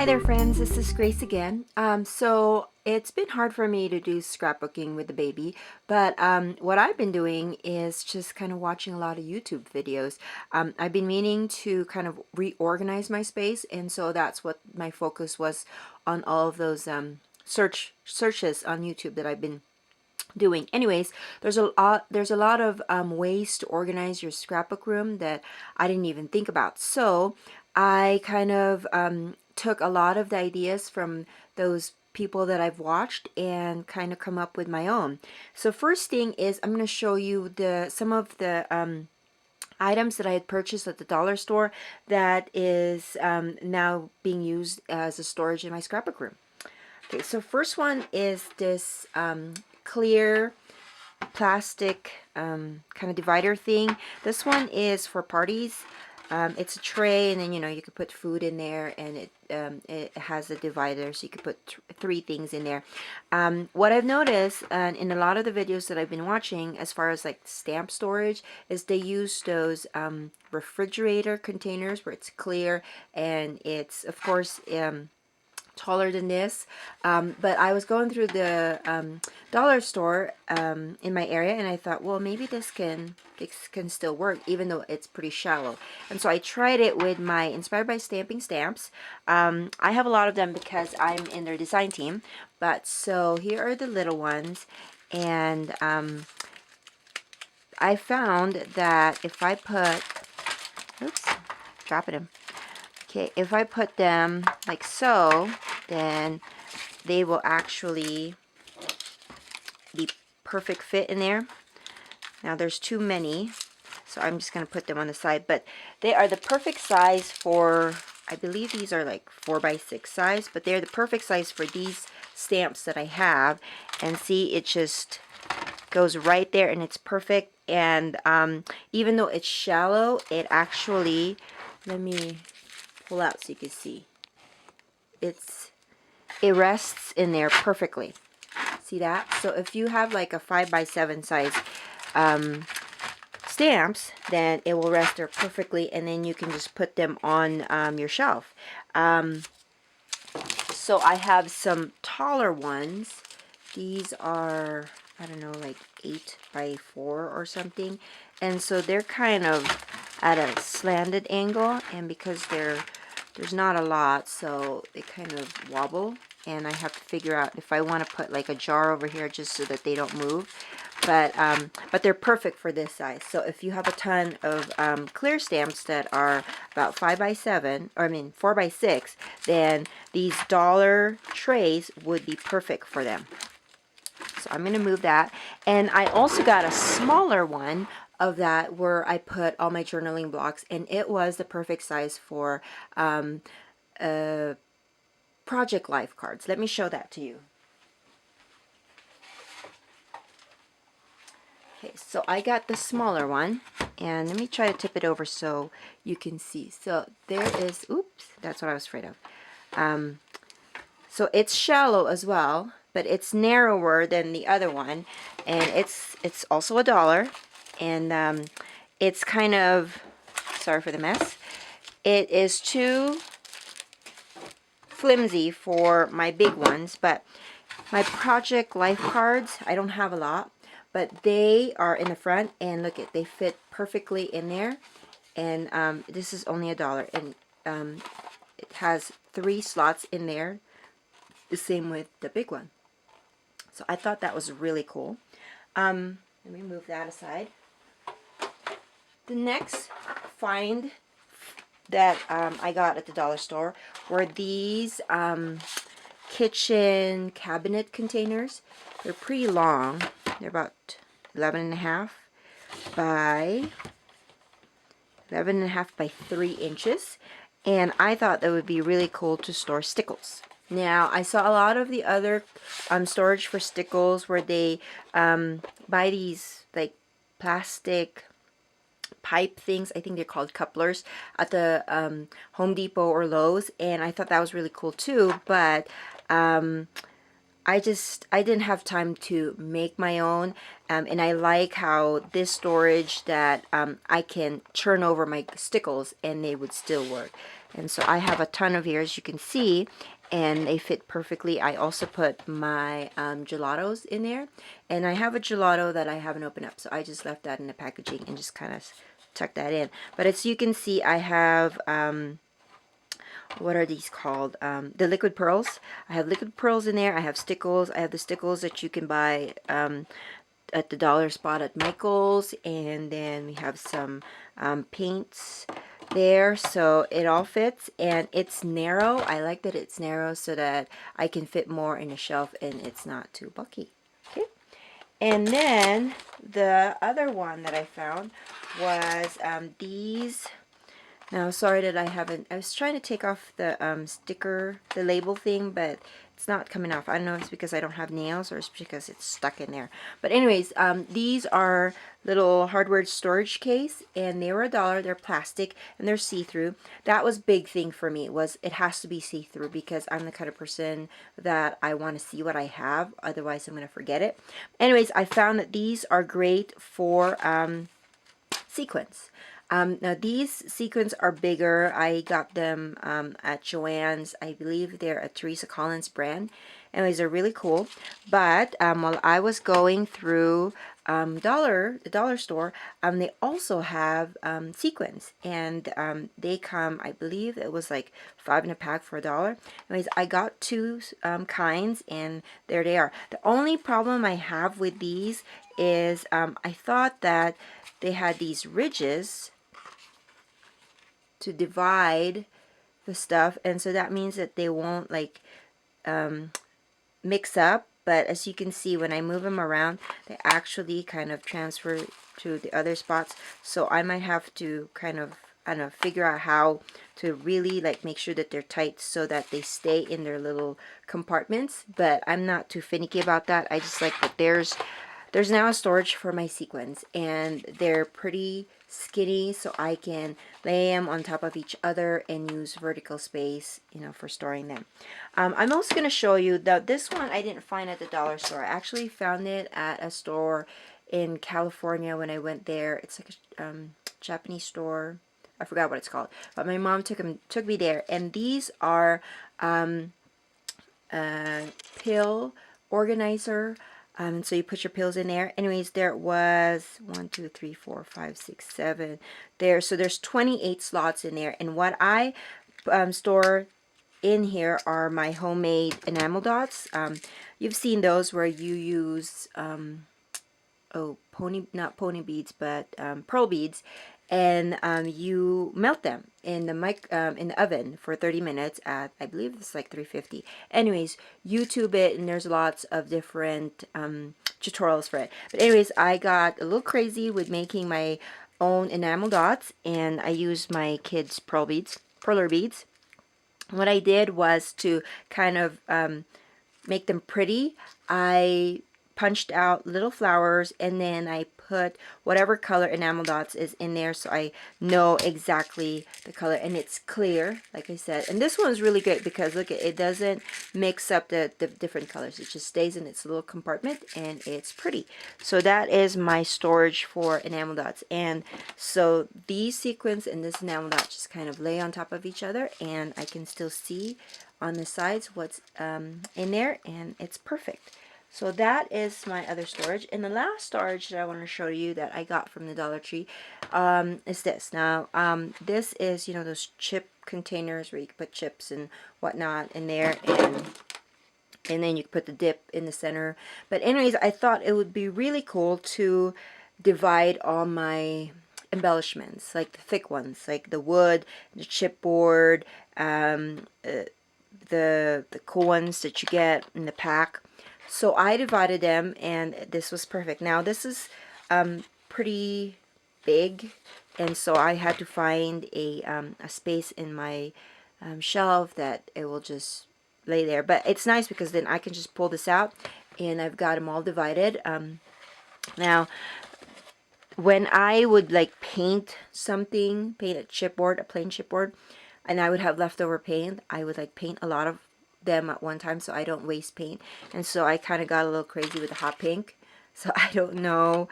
there friends, this is Grace again. So it's been hard for me to do scrapbooking with the baby, but what I've been doing is just kind of watching a lot of YouTube videos. I've been meaning to kind of reorganize my space, and so that's what my focus was on all of those searches on YouTube that I've been doing. Anyways, there's a lot of ways to organize your scrapbook room that I didn't even think about. So I kind of took a lot of the ideas from those people that I've watched and kind of come up with my own. So first thing is I'm going to show you some of the items that I had purchased at the dollar store that is now being used as a storage in my scrapbook room. Okay, so first one is this clear plastic kind of divider thing. This one is for parties. It's a tray, and then you could put food in there, and it has a divider, so you could put three things in there. What I've noticed in a lot of the videos that I've been watching, as far as like stamp storage, is they use those refrigerator containers where it's clear, and it's of course taller than this, but I was going through the dollar store in my area, and I thought, well, maybe this can still work even though it's pretty shallow. And so I tried it with my Inspired by Stamping stamps. I have a lot of them because I'm in their design team, but so here are the little ones, and I found that if I put, oops, dropping them. Okay, if I put them like so, then they will actually be perfect fit in there. Now there's too many, so I'm just going to put them on the side, but they are the perfect size for, I believe these are like 4x6 size, but they're the perfect size for these stamps that I have. And see, it just goes right there, and it's perfect. And even though it's shallow, it actually, let me pull out so you can see, it rests in there perfectly. See that? So if you have like a 5x7 size stamps, then it will rest there perfectly, and then you can just put them on your shelf. So I have some taller ones. These are, I don't know, like 8x4 or something, and so they're kind of at a slanted angle, and because there's not a lot, so they kind of wobble, and I have to figure out if I want to put like a jar over here just so that they don't move. But they're perfect for this size. So if you have a ton of clear stamps that are about 5x7, or I mean 4x6, then these dollar trays would be perfect for them. So I'm going to move that. And I also got a smaller one of that where I put all my journaling blocks, and it was the perfect size for project life cards. Let me show that to you. Okay, so I got the smaller one, and let me try to tip it over so you can see. So there is, oops, that's what I was afraid of. So it's shallow as well, but it's narrower than the other one, and it's also $1, and it's kind of, sorry for the mess, it is too flimsy for my big ones. But my project life cards, I don't have a lot, but they are in the front, and look at, they fit perfectly in there. And this is only $1, and it has 3 slots in there, the same with the big one. So I thought that was really cool. Let me move that aside. The next find that I got at the dollar store were these kitchen cabinet containers. They're pretty long. They're about 11.5 by 11.5 by 3 inches. And I thought that would be really cool to store Stickles. Now, I saw a lot of the other storage for Stickles where they buy these like plastic pipe things. I think they're called couplers at the Home Depot or Lowe's, and I thought that was really cool too, but I didn't have time to make my own, and I like how this storage that I can turn over my Stickles and they would still work. And so I have a ton of here, as you can see, and they fit perfectly. I also put my gelatos in there, and I have a gelato that I haven't opened up, so I just left that in the packaging and just kind of tuck that in. But as you can see, I have what are these called? The liquid pearls. I have liquid pearls in there. I have Stickles. I have the Stickles that you can buy at the dollar spot at Michael's, and then we have some paints there, so it all fits, and it's narrow. I like that it's narrow so that I can fit more in the shelf and it's not too bulky. Okay, and then the other one that I found was these. Now, sorry that I haven't, I was trying to take off the sticker, the label thing, but it's not coming off. I don't know if it's because I don't have nails or it's because it's stuck in there. But anyways, these are little hardware storage case, and they were $1. They're plastic and they're see-through. That was big thing for me, was it has to be see-through, because I'm the kind of person that I want to see what I have, otherwise I'm going to forget it. Anyways, I found that these are great for sequins. Now these sequins are bigger. I got them at Joann's. I believe they're a Teresa Collins brand. Anyways, they're really cool. But while I was going through the dollar store, they also have sequins, and they come, I believe it was like 5 in a pack for $1. Anyways, I got 2 kinds, and there they are. The only problem I have with these is I thought that they had these ridges to divide the stuff, and so that means that they won't like mix up, but as you can see, when I move them around, they actually kind of transfer to the other spots. So I might have to kind of, I don't know, figure out how to really like make sure that they're tight so that they stay in their little compartments. But I'm not too finicky about that. I just like that there's now a storage for my sequins, and they're pretty skinny, so I can lay them on top of each other and use vertical space, you know, for storing them. I'm also going to show you that this one I didn't find at the dollar store. I actually found it at a store in California when I went there. It's like a Japanese store. I forgot what it's called, but my mom took me there, and these are pill organizer. So you put your pills in there. Anyways, there was 1, 2, 3, 4, 5, 6, 7 there. So there's 28 slots in there. And what I store in here are my homemade enamel dots. You've seen those where you use not pony beads, but pearl beads, and you melt them in the oven for 30 minutes at, I believe it's like 350. Anyways, YouTube it, and there's lots of different tutorials for it. But anyways, I got a little crazy with making my own enamel dots, and I used my kids' perler beads. What I did was to kind of make them pretty. I punched out little flowers, and then I put whatever color enamel dots is in there, so I know exactly the color, and it's clear, like I said. And this one's really great because look, it doesn't mix up the different colors. It just stays in its little compartment, and it's pretty. So that is my storage for enamel dots. And so these sequins and this enamel dot just kind of lay on top of each other, and I can still see on the sides what's in there, and it's perfect. So that is my other storage. And the last storage that I want to show you that I got from the Dollar Tree is this. Now, this is, you know, those chip containers where you can put chips and whatnot in there, and then you can put the dip in the center. But anyways, I thought it would be really cool to divide all my embellishments, like the thick ones, like the wood, the chipboard, the cool ones that you get in the pack. So I divided them, and this was perfect. Now this is pretty big, and so I had to find a space in my shelf that it will just lay there. But it's nice because then I can just pull this out, and I've got them all divided. Now, when I would like paint something, paint a chipboard, a plain chipboard, and I would have leftover paint, I would like paint a lot of them at one time so I don't waste paint. And so I kind of got a little crazy with the hot pink. So I don't know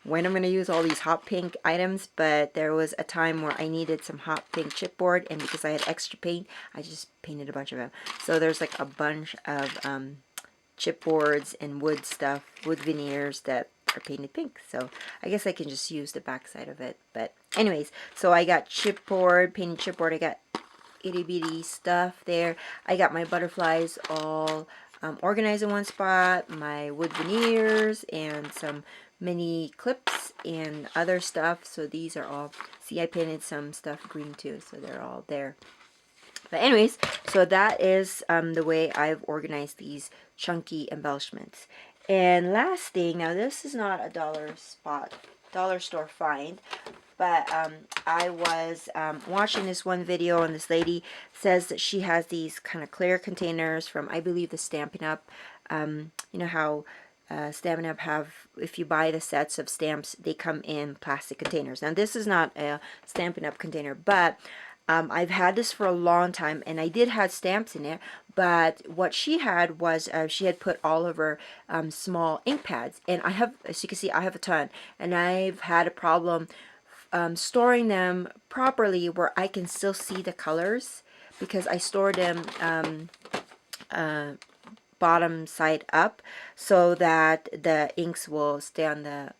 when I'm going to use all these hot pink items, but there was a time where I needed some hot pink chipboard, and because I had extra paint, I just painted a bunch of them. So there's like a bunch of chipboards and wood stuff, wood veneers that are painted pink. So I guess I can just use the back side of it. But anyways, so I got chipboard, painted chipboard. I got itty bitty stuff there. I got my butterflies all organized in one spot, my wood veneers, and some mini clips and other stuff. So these are all, see, I painted some stuff green too, so they're all there. But anyways, so that is the way I've organized these chunky embellishments. And last thing, now this is not a dollar store find, but I was watching this one video, and this lady says that she has these kind of clear containers from, I believe, the Stampin' Up. You know how Stampin' Up have, if you buy the sets of stamps, they come in plastic containers. Now this is not a Stampin' Up container, but I've had this for a long time, and I did have stamps in it, but what she had was she had put all of her small ink pads, and I have, as you can see, I have a ton, and I've had a problem storing them properly where I can still see the colors, because I stored them bottom side up so that the inks will stay on the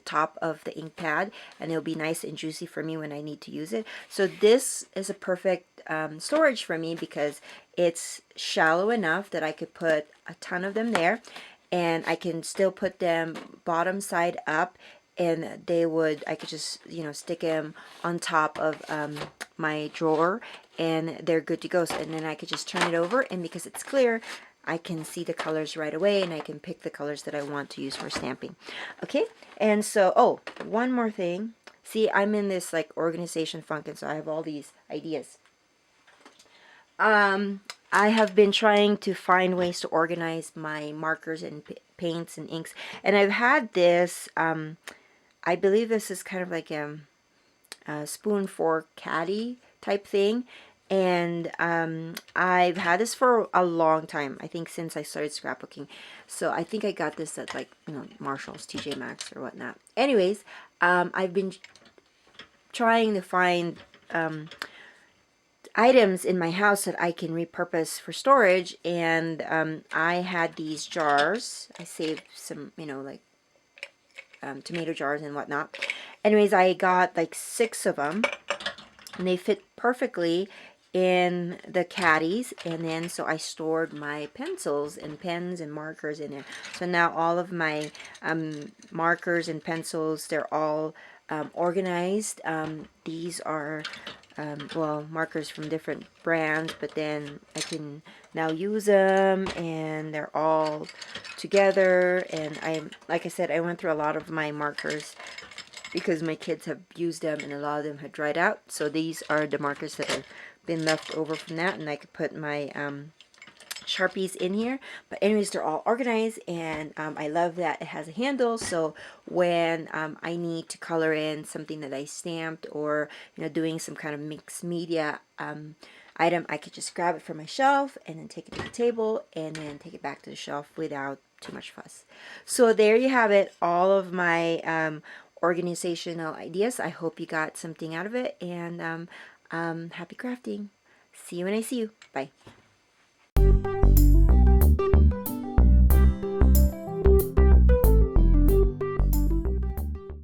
top of the ink pad, and it'll be nice and juicy for me when I need to use it. So this is a perfect storage for me, because it's shallow enough that I could put a ton of them there, and I can still put them bottom side up, and they would, I could just, you know, stick them on top of my drawer, and they're good to go. So, and then I could just turn it over, and because it's clear, I can see the colors right away, and I can pick the colors that I want to use for stamping. Okay, and so, oh, one more thing. See, I'm in this like organization funk, and so I have all these ideas. I have been trying to find ways to organize my markers and paints and inks, and I've had this, I believe this is kind of like a spoon fork caddy type thing, and I've had this for a long time, I think since I started scrapbooking. So I think I got this at, like, you know, Marshall's, TJ Maxx or whatnot. Anyways, I've been trying to find items in my house that I can repurpose for storage, and I had these jars. I saved some, you know, like tomato jars and whatnot. Anyways, I got like 6 of them, and they fit perfectly in the caddies, and then so I stored my pencils and pens and markers in there. So now all of my markers and pencils, they're all organized. These are well, markers from different brands, but then I can now use them, and they're all together. And like I said, I went through a lot of my markers because my kids have used them, and a lot of them had dried out. So these are the markers that have been left over from that, and I could put my Sharpies in here. But anyways, they're all organized, and I love that it has a handle, so when I need to color in something that I stamped, or, you know, doing some kind of mixed media item, I could just grab it from my shelf and then take it to the table, and then take it back to the shelf without too much fuss. So there you have it, all of my organizational ideas. I hope you got something out of it, and happy crafting. See you when I see you. Bye.